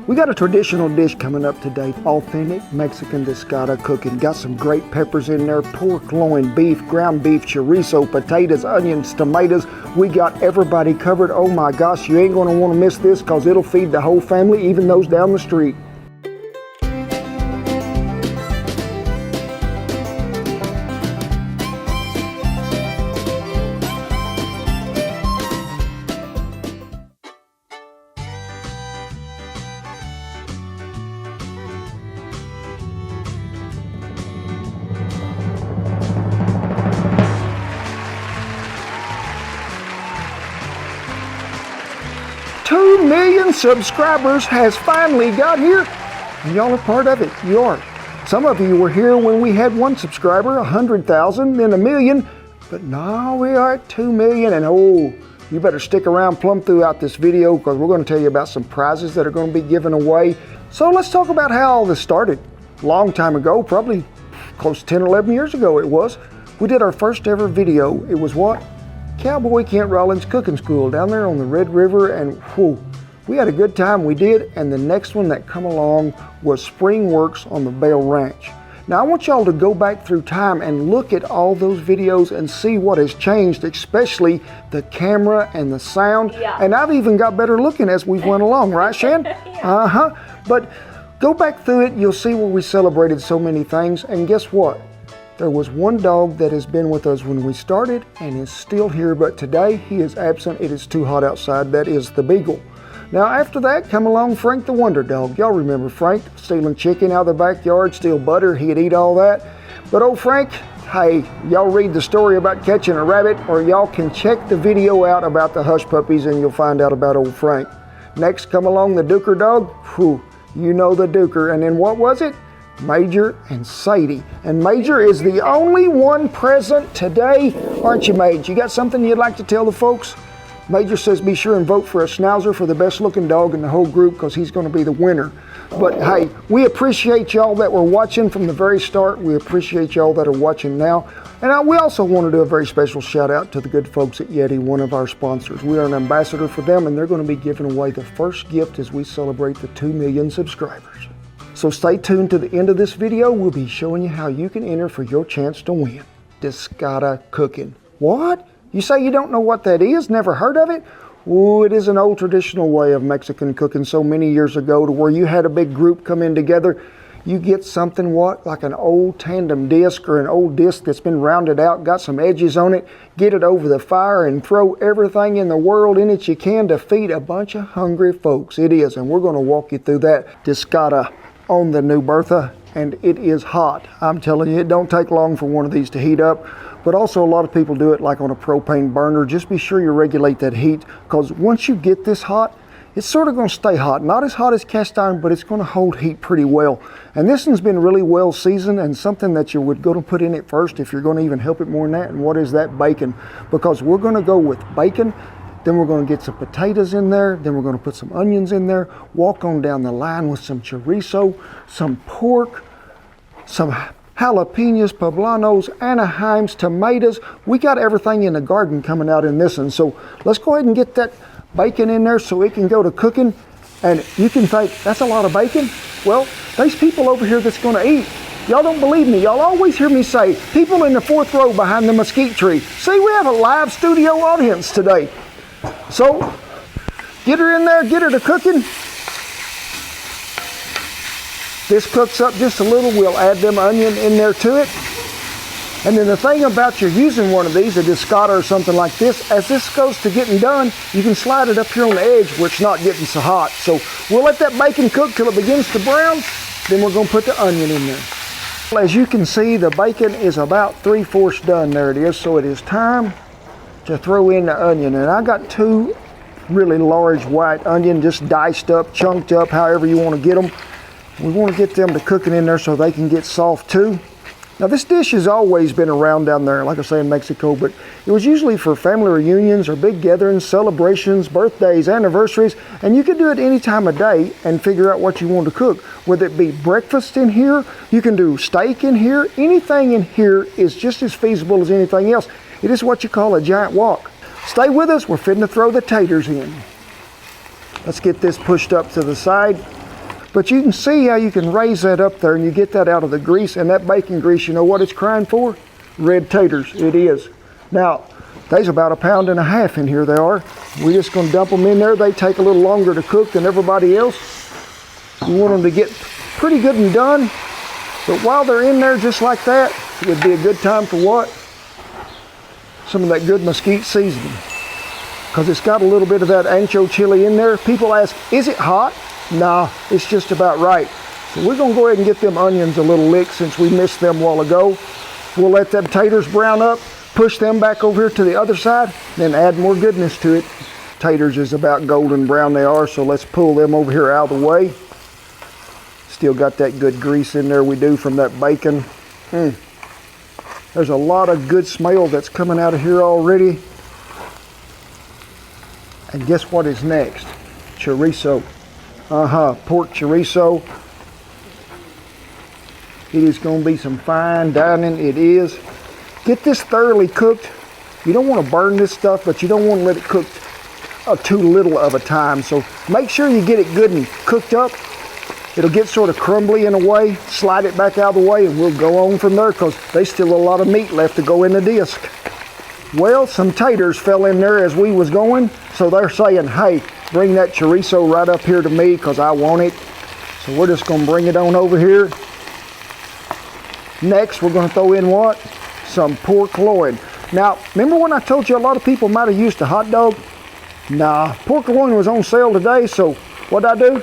We got a traditional dish coming up today, authentic Mexican Discada cooking. Got some great peppers in there, pork, loin, beef, ground beef, chorizo, potatoes, onions, tomatoes. We got everybody covered. Oh my gosh, you ain't gonna wanna miss this because it'll feed the whole family, even those down the street. 2 million subscribers has finally got here, and y'all are part of it. You are. Some of you were here when we had 1 subscriber, 100,000, then 1 million, but now we are at 2 million, and oh, you better stick around plumb throughout this video because we're going to tell you about some prizes that are going to be given away. So let's talk about how all this started. A long time ago, probably close to 10 or 11 years ago it was, we did our first ever video. It was what? Cowboy Kent Rollins Cooking School down there on the Red River, and whew, we had a good time, we did. And the next one that come along was Spring Works on the Bell Ranch. Now I want y'all to go back through time and look at all those videos and see what has changed, especially the camera and the sound. Yeah. And I've even got better looking as we've went along, right, Shan? Yeah. But go back through it, you'll see where we celebrated so many things, and guess what? There was one dog that has been with us when we started and is still here, but today he is absent. It is too hot outside. That is the Beagle. Now after that, come along Frank the Wonder Dog. Y'all remember Frank, stealing chicken out of the backyard, steal butter, he'd eat all that. But old Frank, hey, y'all read the story about catching a rabbit, or y'all can check the video out about the hush puppies and you'll find out about old Frank. Next come along the Duker Dog. Whew, you know the Duker. And then what was it? Major and Sadie. And Major is the only one present today, aren't you, Mage? You got something you'd like to tell the folks? Major says be sure and vote for a Schnauzer for the best looking dog in the whole group because he's going to be the winner. But hey, we appreciate y'all that were watching from the very start. We appreciate y'all that are watching now. And we also want to do a very special shout out to the good folks at YETI, one of our sponsors. We are an ambassador for them, and they're going to be giving away the first gift as we celebrate the 2 million subscribers. So stay tuned to the end of this video. We'll be showing you how you can enter for your chance to win Discada cooking. What? You say you don't know what that is? Never heard of it? Oh, it is an old traditional way of Mexican cooking so many years ago to where you had a big group come in together. You get something, what, like an old tandem disc or an old disc that's been rounded out, got some edges on it, get it over the fire and throw everything in the world in it you can to feed a bunch of hungry folks. It is, and we're going to walk you through that Discada on the new Bertha, and it is hot. I'm telling you, it don't take long for one of these to heat up, but also a lot of people do it like on a propane burner. Just be sure you regulate that heat, because once you get this hot, it's sort of going to stay hot. Not as hot as cast iron, but it's going to hold heat pretty well. And this one's been really well seasoned, and something that you would go to put in it first if you're going to even help it more than that. And what is that? Bacon. Because we're going to go with bacon, then we're going to get some potatoes in there, then we're going to put some onions in there, walk on down the line with some chorizo, some pork, some jalapenos, poblanos, Anaheims, tomatoes. We got everything in the garden coming out in this one. So let's go ahead and get that bacon in there so it can go to cooking. And you can think, that's a lot of bacon? Well, there's people over here that's going to eat. Y'all don't believe me. Y'all always hear me say, people in the 4th row behind the mesquite tree. See, we have a live studio audience today. So, get her in there, get her to cooking. This cooks up just a little. We'll add them onion in there to it. And then the thing about you using one of these, a Discada or something like this, as this goes to getting done, you can slide it up here on the edge where it's not getting so hot. So we'll let that bacon cook till it begins to brown. Then we're going to put the onion in there. As you can see, the bacon is about 3/4 done. There it is. So it is time to throw in the onion. And I got 2 really large white onion, just diced up, chunked up, however you want to get them. We want to get them to cooking in there so they can get soft too. Now this dish has always been around down there, like I say, in Mexico, but it was usually for family reunions or big gatherings, celebrations, birthdays, anniversaries, and you could do it any time of day and figure out what you want to cook. Whether it be breakfast in here, you can do steak in here, anything in here is just as feasible as anything else. It is what you call a giant wok. Stay with us, we're fitting to throw the taters in. Let's get this pushed up to the side. But you can see how you can raise that up there and you get that out of the grease, and that bacon grease, you know what it's crying for? Red taters, it is. Now, there's about 1.5 pounds in here, they are. We're just gonna dump them in there. They take a little longer to cook than everybody else. You want them to get pretty good and done, but while they're in there just like that, it would be a good time for what? Some of that good mesquite seasoning. Because it's got a little bit of that ancho chili in there. People ask, is it hot? Nah, it's just about right. So we're gonna go ahead and get them onions a little licked since we missed them a while ago. We'll let them taters brown up, push them back over here to the other side, then add more goodness to it. Taters is about golden brown they are, so let's pull them over here out of the way. Still got that good grease in there we do from that bacon. There's a lot of good smell that's coming out of here already. And guess what is next? Chorizo. Pork chorizo. It is going to be some fine dining, it is. Get this thoroughly cooked. You don't want to burn this stuff, but you don't want to let it cook too little of a time. So make sure you get it good and cooked up. It'll get sort of crumbly in a way. Slide it back out of the way and we'll go on from there because there's still a lot of meat left to go in the disc. Well, some taters fell in there as we was going, so they're saying, hey, bring that chorizo right up here to me because I want it. So we're just going to bring it on over here. Next, we're going to throw in what? Some pork loin. Now, remember when I told you a lot of people might have used a hot dog? Nah, pork loin was on sale today, so what'd I do?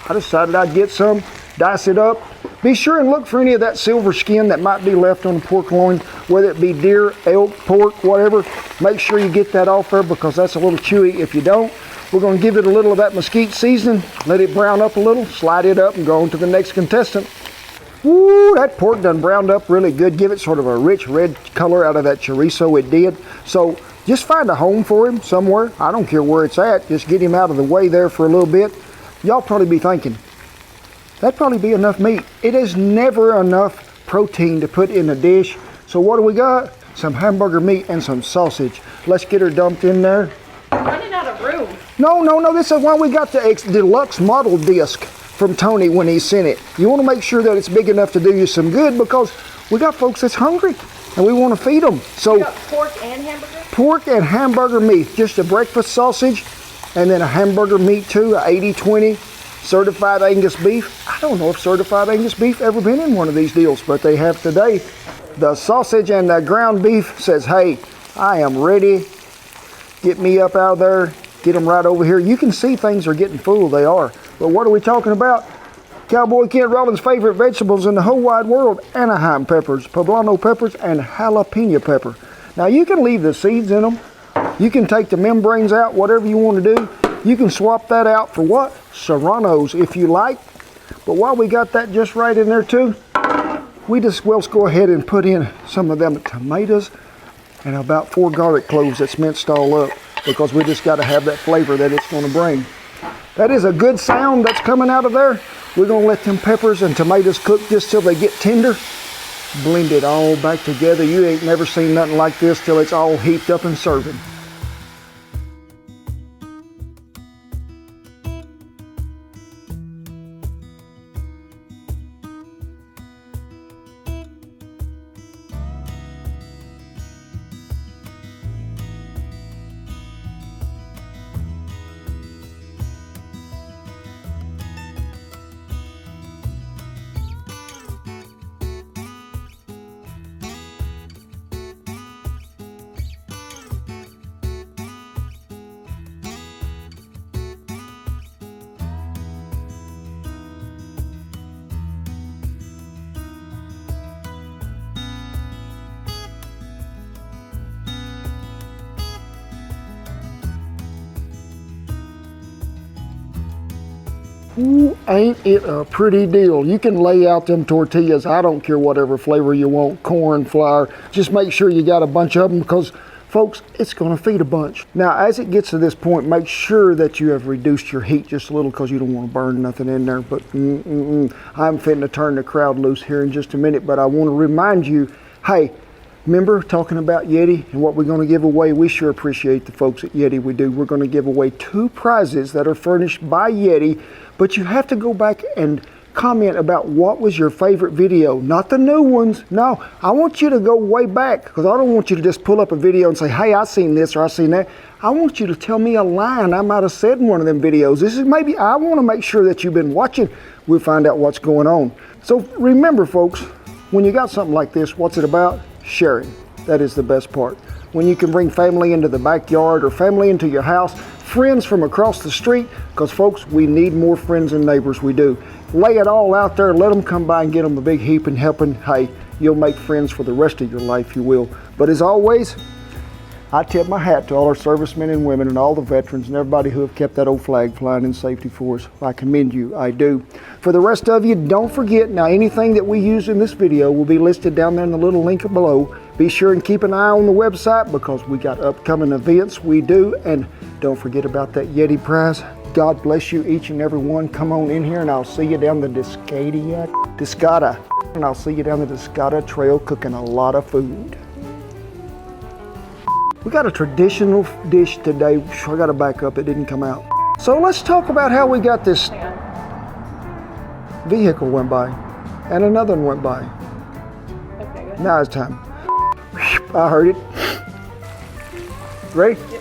I decided I'd get some, dice it up. Be sure and look for any of that silver skin that might be left on the pork loin, whether it be deer, elk, pork, whatever. Make sure you get that off there because that's a little chewy. If you don't, we're going to give it a little of that mesquite seasoning, let it brown up a little, slide it up and go on to the next contestant. Woo, that pork done browned up really good. Give it sort of a rich red color out of that chorizo it did. So just find a home for him somewhere. I don't care where it's at. Just get him out of the way there for a little bit. Y'all probably be thinking, that'd probably be enough meat. It is never enough protein to put in a dish. So what do we got? Some hamburger meat and some sausage. Let's get her dumped in there. I'm running out of room. No, this is why we got the deluxe model disc from Tony when he sent it. You want to make sure that it's big enough to do you some good because we got folks that's hungry and we want to feed them. So you got pork and hamburger? Pork and hamburger meat, just a breakfast sausage and then a hamburger meat too, a 80-20 certified Angus beef. I don't know if certified Angus beef ever been in one of these deals, but they have today. The sausage and the ground beef says, hey, I am ready. Get me up out of there. Get them right over here. You can see things are getting full, they are. But what are we talking about? Cowboy Kent Rollins' favorite vegetables in the whole wide world, Anaheim peppers, poblano peppers, and jalapeno pepper. Now you can leave the seeds in them. You can take the membranes out, whatever you want to do. You can swap that out for what? Serranos if you like. But while we got that just right in there too, let's go ahead and put in some of them tomatoes and about 4 garlic cloves that's minced all up because we just got to have that flavor that it's going to bring. That is a good sound that's coming out of there. We're going to let them peppers and tomatoes cook just till they get tender. Blend it all back together. You ain't never seen nothing like this till it's all heaped up and serving. Ooh, ain't it a pretty deal? You can lay out them tortillas. I don't care whatever flavor you want, corn, flour. Just make sure you got a bunch of them because, folks, it's going to feed a bunch. Now, as it gets to this point, make sure that you have reduced your heat just a little because you don't want to burn nothing in there. But I'm fitting to turn the crowd loose here in just a minute. But I want to remind you, hey, Remember talking about YETI and what we're going to give away? We sure appreciate the folks at YETI. We do. We're going to give away 2 prizes that are furnished by YETI, but you have to go back and comment about what was your favorite video, not the new ones. No, I want you to go way back, because I don't want you to just pull up a video and say, hey, I seen this or I seen that. I want you to tell me a line I might have said in one of them videos. This is maybe, I want to make sure that you've been watching. We'll find out what's going on. So remember, folks, when you got something like this, what's it about? Sharing. That is the best part. When you can bring family into the backyard or family into your house, friends from across the street, because folks, we need more friends and neighbors, we do. Lay it all out there, let them come by and get them a big heap and helping. Hey, you'll make friends for the rest of your life, you will. But as always, I tip my hat to all our servicemen and women and all the veterans and everybody who have kept that old flag flying in safety for us. I commend you, I do. For the rest of you, don't forget, now anything that we use in this video will be listed down there in the little link below. Be sure and keep an eye on the website because we got upcoming events, we do. And don't forget about that YETI prize. God bless you, each and every one. Come on in here and I'll see you down the Discada. And I'll see you down the Discada Trail cooking a lot of food. We got a traditional dish today. I got to back up, it didn't come out. So let's talk about how we got this vehicle went by and another one went by. Okay, good. Now it's time. I heard it. Ready? Yep.